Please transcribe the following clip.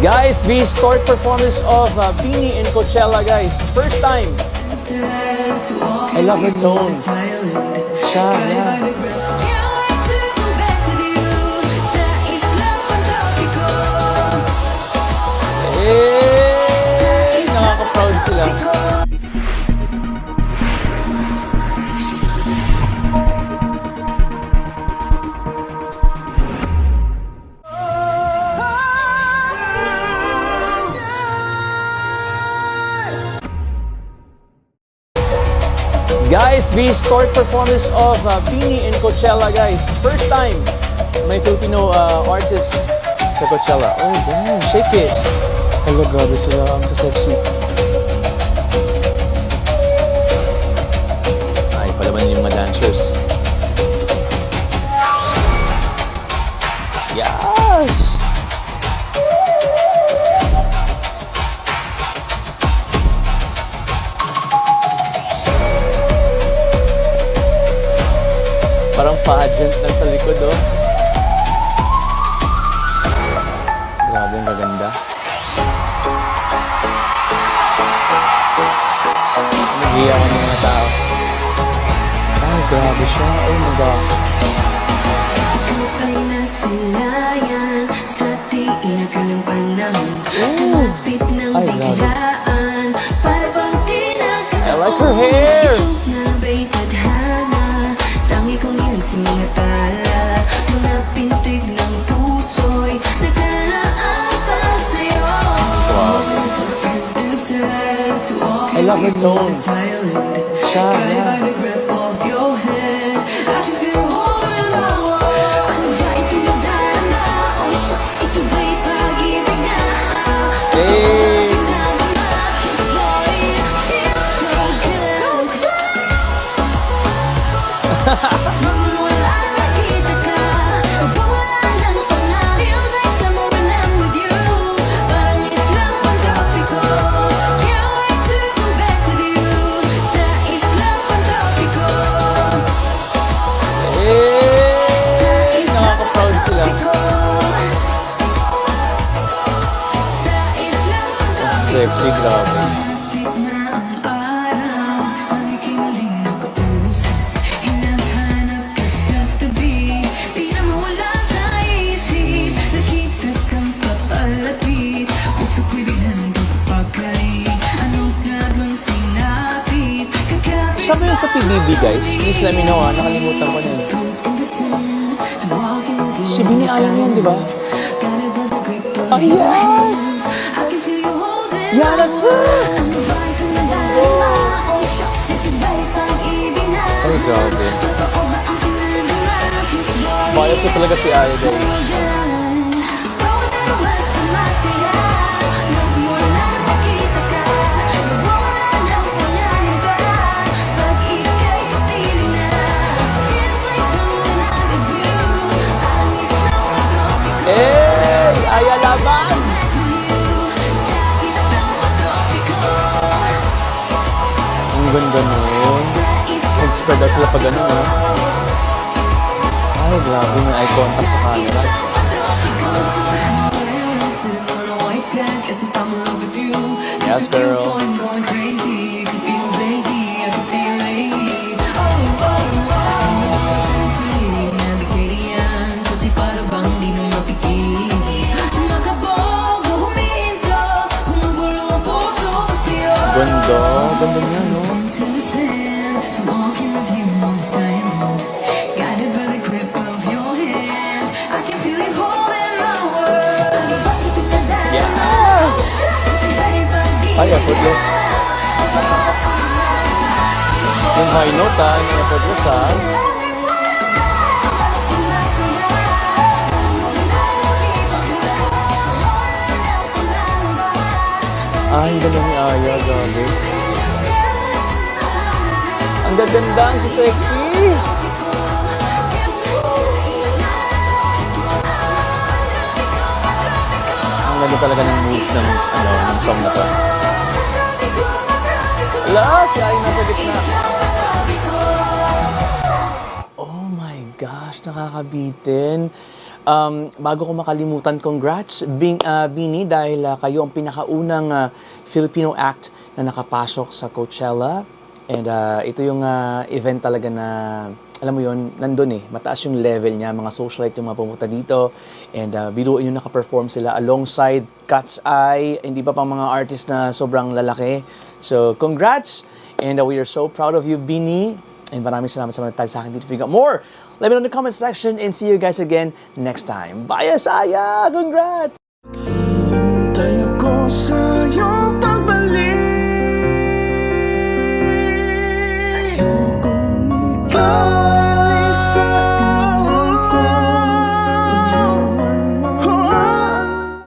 Guys, the historic performance of Beanie in Coachella, guys. First time. I love her tone. Siya, yeah. Eh, nakaka-proud sila. Guys, the historic performance of Beanie in Coachella, guys. First time may Filipino artist sa Coachella. Oh, damn. Shake it. Hello, grabe sila. Ang sexy. Ay, palaban yung mga dancers. Yes! Parang pageant lang sa likod, oh. Grabe, ang gaganda. Nagiyawan yung mga tao. Ay, grabe siya. Oh my gosh. Ay nasilayan sa tinagalang panahon. Lumapit ng biglaan para bang tinagalaw. I like her hair. Na ba'y tadhana? Tangi kong ilang mga tala. Mga pintig ng puso'y nagkalaan para sa'yo. I love her tone. Siya, yeah. Nakaka-proud sila. Sexy, grabe. Siya ba yung sa PBB, guys? Please let me know, nakalimutan ko na yun. Si Beanie Ayan yan, di ba? Oh, yes! Yeah, that's right! Ay, grabe. Bias ko talaga si Aya, guys. Hey! Aya laban! Ang ganda nun. Inspired out sila pag ganun, ha? Ay, grabe. May eye contact sa camera. Yes, girl. Ganda. Ganda niya, no? Yes! Ay, effortless. Yung high note, ha? Yung effortless, ha? Ay, ang ganda ni Aya, gabi. Ang gaganda, ang sexy. Ang ganda talaga ng moves ng, ng song na to. Ala, si Aya nasa gitna. Oh my gosh, nakakabitin. Bago ko makalimutan, congrats, Bini, dahil kayo ang pinakaunang Filipino act na nakapasok sa Coachella. And ito yung event talaga na, alam mo yun, nandun mataas yung level niya, mga socialite yung mga pumunta dito. And biruin yung nakaperform sila alongside Cat's Eye, hindi pa pang mga artist na sobrang lalaki. So, congrats! And we are so proud of you, Bini. And maraming salamat sa mga tag sa akin dito. If you got more, let me know in the comment section and see you guys again next time. Bye, Asaya! Congrats!